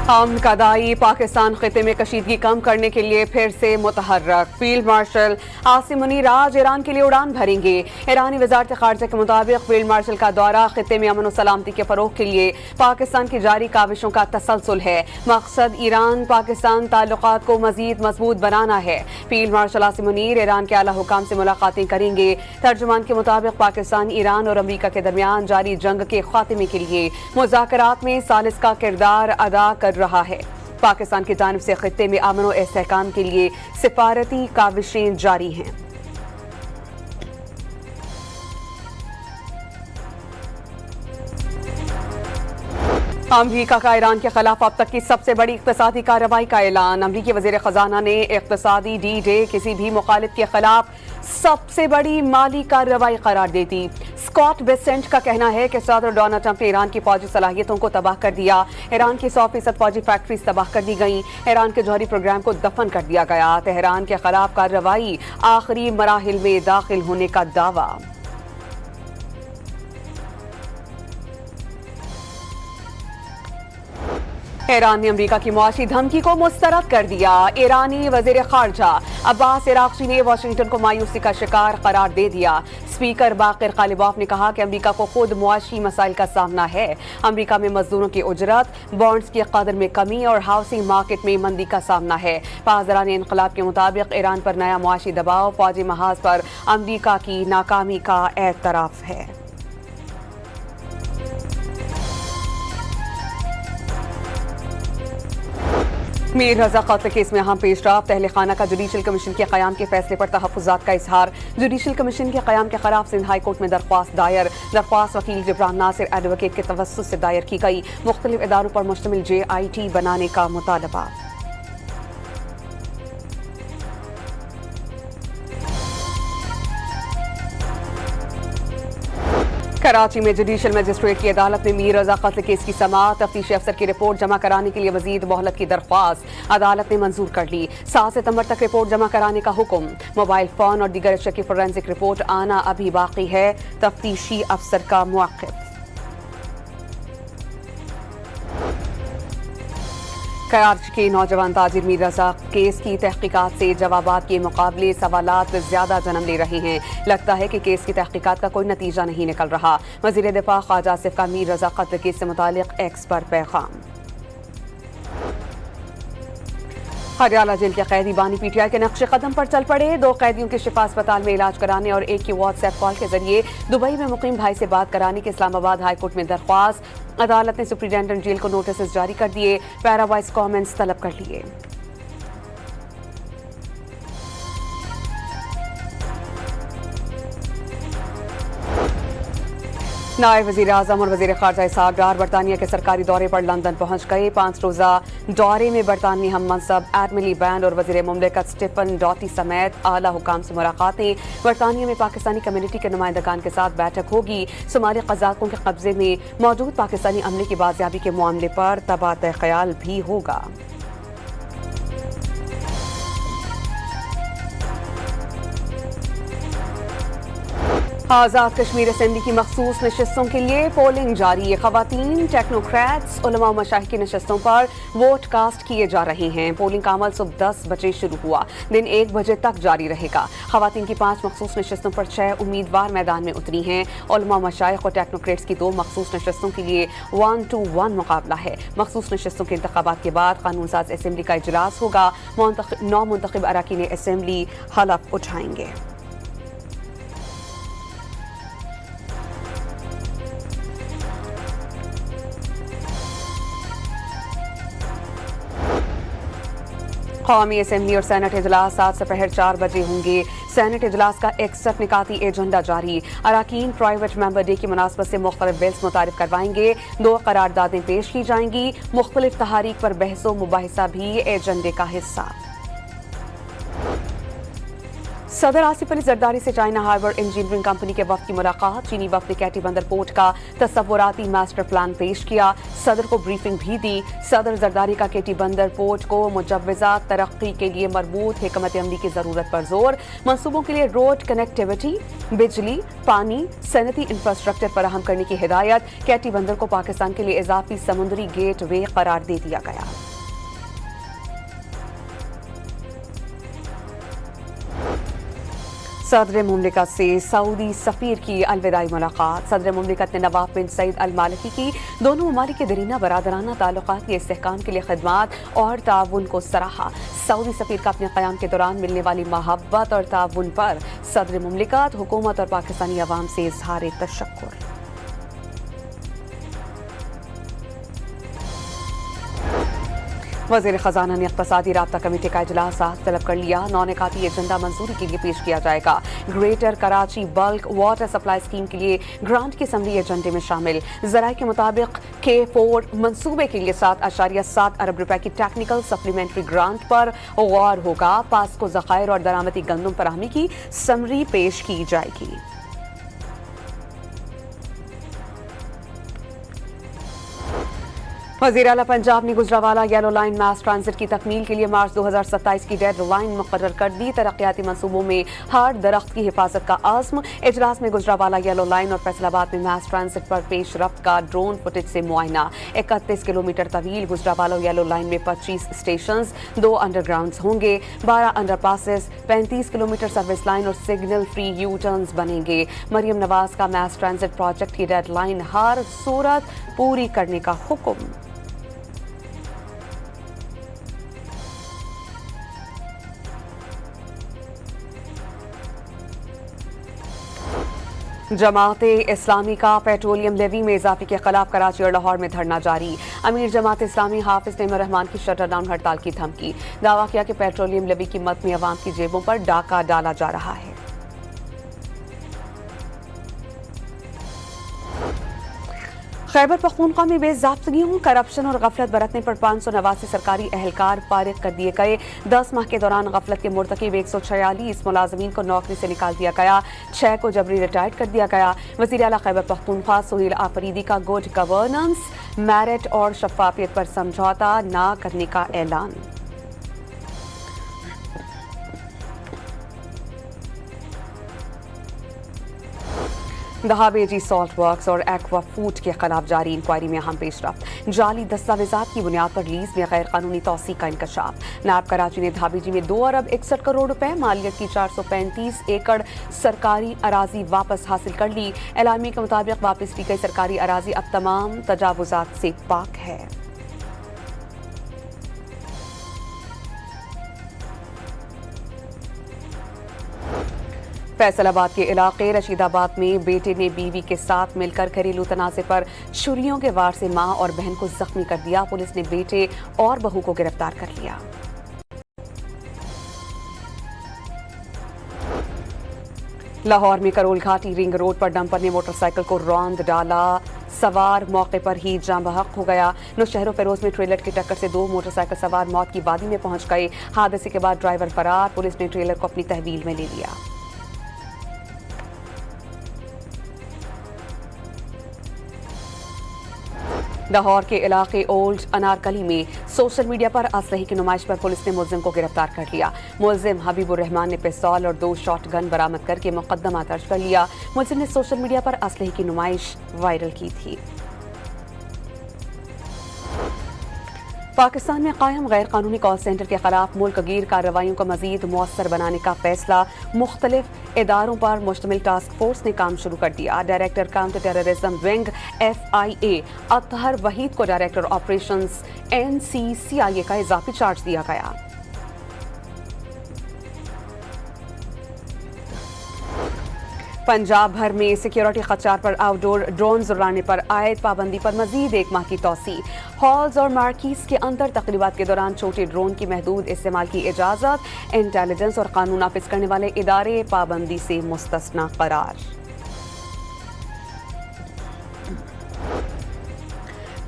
कदाई पाकिस्तान खिते में कशीदगी कम करने के लिए फिर से मुतहर्रक। फील्ड मार्शल आसिम मुनीर आज ईरान के लिए उड़ान भरेंगे। ईरानी वजारत खारजा के मुताबिक फील्ड मार्शल का दौरा खिते में अमन और सलामती के फरोग के लिए पाकिस्तान की जारी काविशों का तसलसल है। मकसद ईरान पाकिस्तान ताल्लुकात को मजीद मजबूत बनाना है। Field marshal Asim Munir Iran के आला हुकाम से मुलाकातें करेंगे। तर्जुमान के मुताबिक पाकिस्तान ईरान और अमरीका के दरमियान जारी जंग के खात्मे के लिए मुज़ाकरात में सालिस का किरदार अदा कर रहा है। पाकिस्तान की जानिब से खित्ते में अमन और इस्तेहकाम के लिए सिफारती काविशें जारी हैं। अमरीका का ईरान के खिलाफ अब तक की सबसे बड़ी इक़्तिसादी कार्रवाई का ऐलान। अमरीकी वज़ीर ख़जाना ने इक़्तिसादी D-Day किसी भी मुखालिफ के खिलाफ सबसे बड़ी माली कार्रवाई करार दे दी। स्कॉट बेसेंट का कहना है कि सदर डोनाल्ड ट्रंप ने ईरान की फौजी सलाहियतों को तबाह कर दिया। ईरान की 100% फौजी फैक्ट्रीज तबाह कर दी गईं। ईरान के जौहरी प्रोग्राम को दफन कर दिया गया। तेहरान के खिलाफ कार्रवाई आखिरी मराहिल में दाखिल होने का दावा। ईरान ने अमरीका की मुआशी धमकी को मुस्तरद कर दिया। ईरानी वजीर खारजा अब्बास इराक़ची ने वाशिंगटन को मायूसी का शिकार करार दे दिया। स्पीकर बाक़िर ग़ालिबॉफ ने कहा कि अमरीका को खुद मुआशी मसाइल का सामना है। अमरीका में मजदूरों की उजरत, बॉन्ड्स की कदर में कमी और हाउसिंग मार्केट में मंदी का सामना है। पासदारान इनक़लाब के मुताबिक ईरान पर नया मुआशी दबाव फौजी महाज पर अमरीका की नाकामी का एतराफ़ है। मीर रजा कत्ल केस में अहम पेशरफ्त। अहले खाना का जुडिशल कमीशन के क़याम के फैसले पर तहफ़्फ़ुज़ात का इजहार। जुडिशल कमीशन के क़याम के खिलाफ सिंध हाई कोर्ट में दरख्वास्त दायर। दरख्वास्त वकील जिब्रान नासिर एडवोकेट के तवस्सुत से दायर की गई। मुख्तलिफ इदारों पर मुश्तमिल JIT बनाने का मुतालबा। कराची में जुडिशल मजिस्ट्रेट की अदालत में मीर रजा कत्ल केस की समाअत। तफ्तीशी अफसर की रिपोर्ट जमा कराने के लिए मजीद मोहलत की दरख्वास्त अदालत ने मंजूर कर ली। 7 सितंबर तक रिपोर्ट जमा कराने का हुक्म। मोबाइल फोन और दीगर अशिया की फोरेंसिक रिपोर्ट आना अभी बाकी है। तफ्तीशी अफसर का मौक़िफ़। कराची के नौजवान ताजिर मीर रजा केस की तहकीकात से जवाबात के मुकाबले सवालात ज्यादा जन्म ले रहे हैं। लगता है कि केस की तहकीकात का कोई नतीजा नहीं निकल रहा। वज़ीर दिफा ख्वाजा आसिफ का मीर रजा कत्ल केस से मुतालिक एक्स पर पैगाम। हरियाणा जेल के कैदी बानी PTI के नक्शे कदम पर चल पड़े। 2 कैदियों के शिफा अस्पताल में इलाज कराने और एक की व्हाट्सएप कॉल के जरिए दुबई में मुकीम भाई से बात कराने की इस्लामाबाद हाई कोर्ट में दरख्वास्त। अदालत ने सुप्रीटेंडेंट जेल को नोटिस जारी कर दिए। पैरावाइज कमेंट्स तलब कर लिए। नायब वज़ीर आज़म और वज़ीर ख़ारजा इसहाक़ डार बरतानिया के सरकारी दौरे पर लंदन पहुँच गए। 5 रोज़ा दौरे में बरतानवी हम मनसब एडमिली बैंड और वज़ीर मुमलिकत स्टीफन डॉटी समेत आला हुकाम से मुलाकातें। बरतानिया में पाकिस्तानी कम्युनिटी के नुमाइंदगान के साथ बैठक होगी। सोमाली क़ज़ाक़ों के कब्जे में मौजूद पाकिस्तानी अमले की बाजियाबी के मामले पर तबादला ख्याल भी होगा। आज़ाद कश्मीर असेंबली की मखसूस नशस्तों के लिए पोलिंग जारी। ख़वातीन, टेक्नोक्रेट्स, उलमा और मशाइख की नशस्तों पर वोट कास्ट किए जा रहे हैं। पोलिंग का अमल सुबह 10 बजे शुरू हुआ, दिन 1 बजे तक जारी रहेगा। ख़वातीन की 5 मखसूस नशस्तों पर 6 उम्मीदवार मैदान में उतरी हैं। उलमा, मशाइख और टेक्नोक्रेट्स की 2 मखसूस नशस्तों के लिए 1-to-1 मुकाबला है। मखसूस नशस्तों के इंतखाबात के बाद कानून साज असेंबली का इजलास होगा। 9 मुंतखब अरकान असेंबली हलफ उठाएंगे। कौमी असेंबली और सेनेट इजलास 7 दोपहर 4 बजे होंगे। सेनेट इजलास का 61 निकाती एजेंडा जारी। अरकान प्राइवेट मेंबर डे की मुनासबत से मुख्तलिफ बिल्स मुतारिफ करवाएंगे। 2 करारदादें पेश की जाएंगी। मुख्तलिफ तहारीक पर बहस व मुबाहिसा भी एजेंडे का हिस्सा। सदर आसिफ अली जरदारी से चाइना हार्बर इंजीनियरिंग कंपनी के वफ्द की मुलाकात। चीनी वफ्द ने कैटी बंदर पोर्ट का तस्वुराती मास्टर प्लान पेश किया, सदर को ब्रीफिंग भी दी। सदर जरदारी का कैटी बंदर पोर्ट को मुजव्वज़ा तरक्की के लिए मरबूत हिकमत अमली की ज़रूरत पर जोर। मंसूबों के लिए रोड कनेक्टिविटी, बिजली, पानी, सनती इंफ्रास्ट्रक्चर फराहम करने की हिदायत। कैटी बंदर को पाकिस्तान के लिए इजाफी समुद्री गेट वे करार दे दिया गया। सदर मुमलिकत से सऊदी सफ़ीर की अलविदाई मुलाकात। सदर मुमलिकत ने नवाफ बिन सईद अल मालिकी की दोनों ममालिक के दरीना बरादराना ताल्लुकात के इस्तेहकाम के लिए खिदमात और ताउन को सराहा। सऊदी सफ़ीर का अपने क़याम के दौरान मिलने वाली मोहब्बत और ताउन पर सदर मुमलिकत, हुकूमत और पाकिस्तानी अवाम से इज़हार तशक्कुर। वज़ीर ख़जाना ने इक़्तिसादी राब्ता कमेटी का इजलास आज तलब कर लिया। नौनिकाती एजेंडा मंजूरी के लिए पेश किया जाएगा। Greater Karachi bulk water supply scheme के लिए ग्रांट की समरी एजेंडे में शामिल। ज़राए के मुताबिक K4 मंसूबे के लिए 7.7 अरब रुपए की टेक्निकल सप्लीमेंट्री ग्रांट पर गौर होगा। पास को ज़खायर और दरामदी गंदम फराहमी की समरी पेश की जाएगी। वज़ीर आला पंजाब ने गुजरावाला येलो लाइन मास ट्रांजिट की तकमील के लिए मार्च 2027 की डेड लाइन मुकर्रर कर दी। तरक्याती मंसूबों में हर दरख्त की हिफाजत का आज़्म। इजलास में गुजरावाला येलो लाइन और फैसलाबाद में मास ट्रांजिट पर पेश रफ्त का ड्रोन फुटेज से मुआयना। 31 किलोमीटर तवील गुजरावाला येलो लाइन में 25 स्टेशन, 2 अंडरग्राउंड होंगे, 12 अंडरपासेस, 35 किलोमीटर सर्विस लाइन और सिग्नल फ्री यू टर्न्स बनेंगे। मरियम नवाज का मास ट्रांजिट प्रोजेक्ट की डेड लाइन हर सूरत पूरी करने का हुक्म। जमाते इस्लामी का पेट्रोलियम लेवी में इजाफे के खिलाफ कराची और लाहौर में धरना जारी। अमीर जमात इस्लामी हाफिज नईमुर रहमान की शटर डाउन हड़ताल की धमकी। दावा किया कि पेट्रोलियम लेवी की मद में अवाम की जेबों पर डाका डाला जा रहा है। खैबर पख्तूनख्वा में बेज़ाब्तगियों, करप्शन और गफलत बरतने पर 589 सरकारी अहलकार फारिग कर दिए गए। 10 माह के दौरान गफलत के मुर्तकिब 146 मुलाजमीन को नौकरी से निकाल दिया गया। 6 को जबरी रिटायर्ड कर दिया गया। वज़ीर आला खैबर पख्तूनख्वा सुहेल आफरीदी का गुड गवर्नेंस, मेरिट और शफाफियत पर समझौता न करने का ऐलान। दहाबेजी सॉल्ट वर्क्स और एक्वा फूड के खिलाफ जारी इंक्वायरी में अहम पेशरफ्त। जाली दस्तावेजात की बुनियाद पर लीज में गैर कानूनी तौसी का इंकशाफ। नायब कराची ने दहाबेजी में 2 अरब 61 करोड़ रुपए मालियत की 435 एकड़ सरकारी अराजी वापस हासिल कर ली। एलामी के मुताबिक वापस की गई सरकारी अराजी अब तमाम तजावुजात से पाक है। फैसलाबाद के इलाके रशीदाबाद में बेटे ने बीवी के साथ मिलकर घरेलू तनाज़े पर छुरियों के वार से मां और बहन को जख्मी कर दिया। पुलिस ने बेटे और बहू को गिरफ्तार कर लिया। लाहौर में करोल घाटी रिंग रोड पर डंपर ने मोटरसाइकिल को रौंद डाला। सवार मौके पर ही जान बहक हो गया। नौशहरों फेरोज में ट्रेलर की टक्कर से 2 मोटरसाइकिल सवार मौत की वादी में पहुंच गए। हादसे के बाद ड्राइवर फरार। पुलिस ने ट्रेलर को अपनी तहवील में ले लिया। लाहौर के इलाके ओल्ड अनारकली में सोशल मीडिया पर असलहे की नुमाइश पर पुलिस ने मुलजिम को गिरफ्तार कर लिया। मुलजिम हबीबुर रहमान ने पिस्तौल और 2 शॉट गन बरामद करके मुकदमा दर्ज कर लिया। मुलजिम ने सोशल मीडिया पर असलहे की नुमाइश वायरल की थी। पाकिस्तान में कायम गैर कानूनी कॉल सेंटर के खिलाफ मुल्क गिर कार्रवाइयों को मजीद मौसर बनाने का फैसला। मुख्तलिफ इदारों पर मुश्तमिल टास्क फोर्स ने काम शुरू कर दिया। Director counter terrorism wing FIA Athar Waheed को डायरेक्टर ऑपरेशंस NCCIA का इजाफी चार्ज दिया गया। पंजाब भर में सिक्योरिटी खदशात पर आउटडोर ड्रोन उड़ाने पर आयद पाबंदी पर मजीद 1 माह की तौसी। हॉल्स और मार्कीज के अंदर तकरीबात के दौरान छोटे ड्रोन की महदूद इस्तेमाल की इजाज़त। इंटेलिजेंस और कानून नाफिज करने वाले इदारे पाबंदी से मुस्तस्ना करार।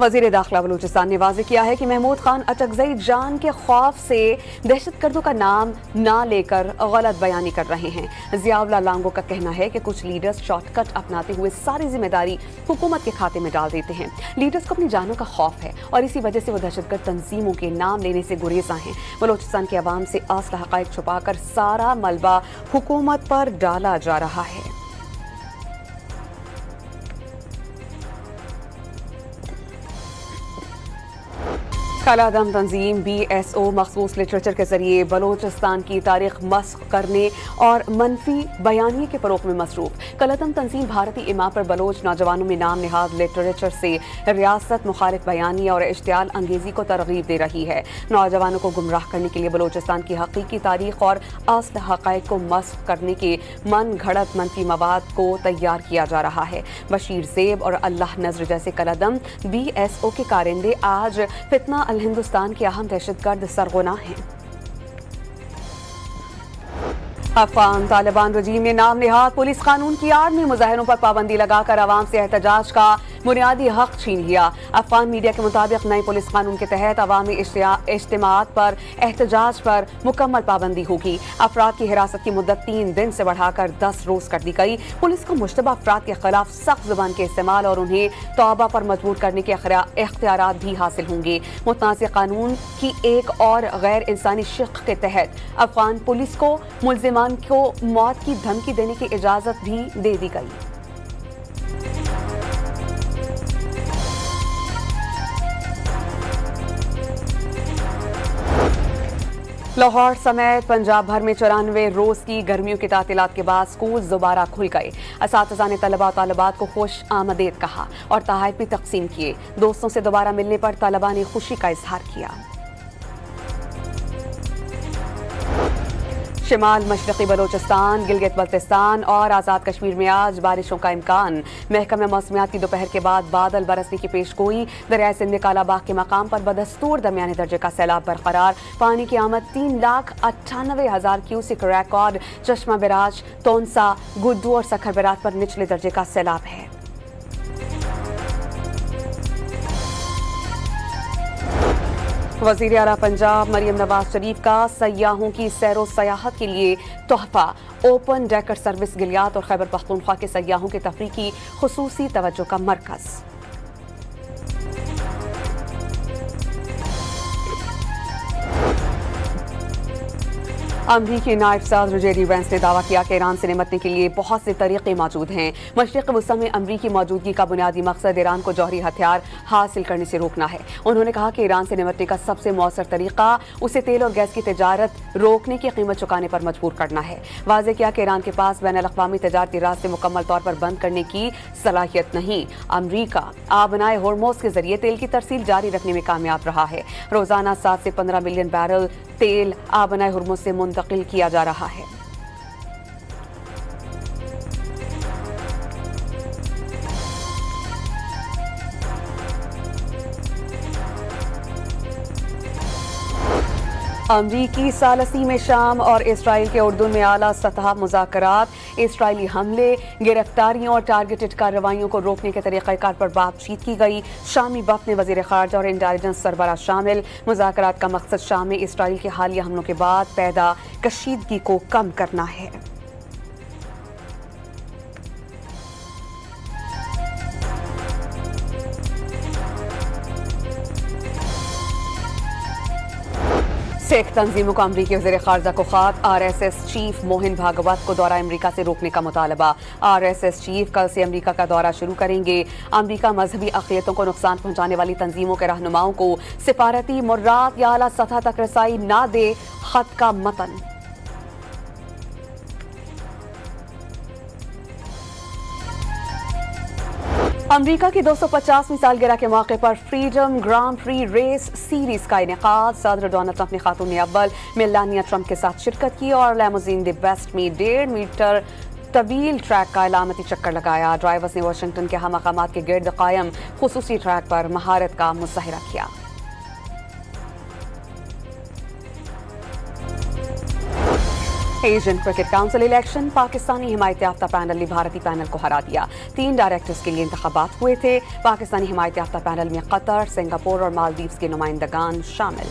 वज़ीर दाखिला बलूचिस्तान ने वाज़ेह किया है कि महमूद खान अचकज़ई जान के खौफ से दहशतगर्दों का नाम ना लेकर गलत बयानी कर रहे हैं। ज़ियाउल्लाह लांगो का कहना है कि कुछ लीडर्स शॉर्टकट अपनाते हुए सारी जिम्मेदारी हुकूमत के खाते में डाल देते हैं। लीडर्स को अपनी जानों का खौफ है और इसी वजह से वो दहशतगर्द तंजीमों के नाम लेने से गुरेज़ा हैं। बलूचिस्तान के अवाम से असल हक़ाइक़ छुपाकर सारा मलबा हुकूमत पर डाला जा रहा है। कलादम तंजीम BSO मखसूस लिटरेचर के जरिए बलोचिस्तान की तारीख मस्ख करने और मनफी बयानी के फरोग में मसरूफ। कलादम तंजीम भारतीय इमा पर बलोच नौजवानों में नाम निहाद लिटरेचर से रियासत मुखालिफ बयानी और इश्तियाल अंगेजी को तरगीब दे रही है। नौजवानों को गुमराह करने के लिए बलोचिस्तान की हकीकी तारीख और असल हक़ाइक़ को मस्ख करने के मन घड़त मनफी मवाद को तैयार किया जा रहा है। बशीर ज़ेब और अल्लाह नज़र जैसे कलादम BSO के कारिंदे आज फितना हिंदुस्तान के अहम दहशतगर्द सरगोना हैं। अफगान तालिबान रजीम ने नाम नेहाद पुलिस कानून की आड़ में मुजाहिरों पर पाबंदी लगाकर अवाम से एहतजाज का बुनियादी हक छीन लिया। अफगान मीडिया के मुताबिक नए पुलिस कानून के तहत अवामी इज्तिमात पर एहतजाज पर मुकम्मल पाबंदी होगी। अफराद की हिरासत की मुद्दत 3 दिन से बढ़ाकर 10 रोज कर दी गई। पुलिस को मुश्तबा अफराद के खिलाफ सख्त जुबान के इस्तेमाल और उन्हें तौबा पर मजबूर करने के इख्तियारात भी हासिल होंगे। मुतनाज़ कानून की एक और गैर इंसानी शिक़ के तहत अफगान पुलिस को मुल्ज़िमान को मौत की धमकी देने की इजाज़त भी दे दी गई। लाहौर समेत पंजाब भर में 94 रोज की गर्मियों की तातीलात के बाद स्कूल दोबारा खुल गए। असातिज़ा ने तलबा और तालिबात को खुश आमदीद कहा और तोहफ़े भी तकसीम किए। दोस्तों से दोबारा मिलने पर तलबा ने खुशी का इजहार किया। शिमाल मशरक़ी बलोचिस्तान, गिलगित बल्तिस्तान और आज़ाद कश्मीर में आज बारिशों का इम्कान। महकमा मौसमियात की दोपहर के बाद बादल बरसने की पेशगोई। दरियाए सिंध में कालाबाग के मकाम पर बदस्तूर दरमियाने दर्जे का सैलाब बरकरार। पानी की आमद 3,98,000 क्यूसिक रिकॉर्ड। चश्मा बिराज, तोनसा, गुड्डू और सखर बिराज पर निचले दर्जे का सैलाब है। वज़ीर आला पंजाब मरियम नवाज शरीफ का सयाहों की सैरो सयाहत के लिए तोहफा। ओपन डेकर सर्विस गिलियात और खैबर पख्तूनख्वा के सयाहों की तफरीह की खुसूसी तवज्जो का मरकज़। अमरीकी नायब सदर JD वैंस ने दावा किया कि ईरान से निपटने के लिए बहुत से तरीके मौजूद हैं। मशरिक़ वस्ती में अमरीकी मौजूदगी का बुनियादी मकसद ईरान को जौहरी हथियार हासिल करने से रोकना है। उन्होंने कहा कि ईरान से निपटने का सबसे मौसर तरीका उसे तेल और गैस की तजारत रोकने की कीमत चुकाने पर मजबूर करना है। वाज़ेह किया कि ईरान के पास बैनुल-अक़वामी तजारती रास्ते मुकम्मल तौर पर बंद करने की सलाहियत नहीं। अमरीका आबनाए होर्मुज़ के जरिए तेल की तरसील जारी रखने में कामयाब रहा है। रोजाना 7 से 15 मिलियन बैरल तेल आबनाए होर्मुज़ से मुंतकिल किया जा रहा है। अमरीकी सालसी में शाम और इसराइल के उर्दून में आला सतह मुज़ाकरात। इसराइली हमले, गिरफ्तारियों और टारगेटेड कार्रवाइयों को रोकने के तरीक़ाकार पर बातचीत की गई। शामी वफ़द में वज़ीर ख़ारजा और इंटेलिजेंस सरबराह शामिल। मुज़ाकरात का मकसद शाम में इसराइल के हालिया हमलों के बाद पैदा कशीदगी को कम करना है। सिख तंजीमों को अमरीकी वज़ीर ख़ारजा को ख़त। RSS चीफ मोहन भागवत को दौरा अमरीका से रोकने का मुतालबा। RSS चीफ कल से अमरीका का दौरा शुरू करेंगे। अमरीका मजहबी अक़लियतों को नुकसान पहुंचाने वाली तंजीमों के रहनुमाओं को सिफारती मुर्रात या आला सतह तक रसाई ना दे। ख़त का मतन। अमरीका की 250वीं सालगिरह के मौके पर freedom grand prix race series का इनेकाद। सदर डोनाल्ड ट्रंप ने खातून अव्वल मेलानिया ट्रंप के साथ शिरकत की और लैमोजीन द बेस्ट में 1.5 मीटर तवील ट्रैक का अलामती चक्कर लगाया। ड्राइवर्स ने वाशिंगटन के अहम मकामात के गिर्द कायम खुसूसी ट्रैक पर महारत का मुज़ाहिरा किया। Asian cricket council election, Pakistani حمایت یافتہ پینل نے بھارتی پینل کو ہرا دیا۔ 3 ڈائریکٹرز کے لیے انتخابات ہوئے تھے۔ پاکستانی حمایت یافتہ پینل میں قطر، سنگاپور اور مالدیوز کے نمائندگان شامل۔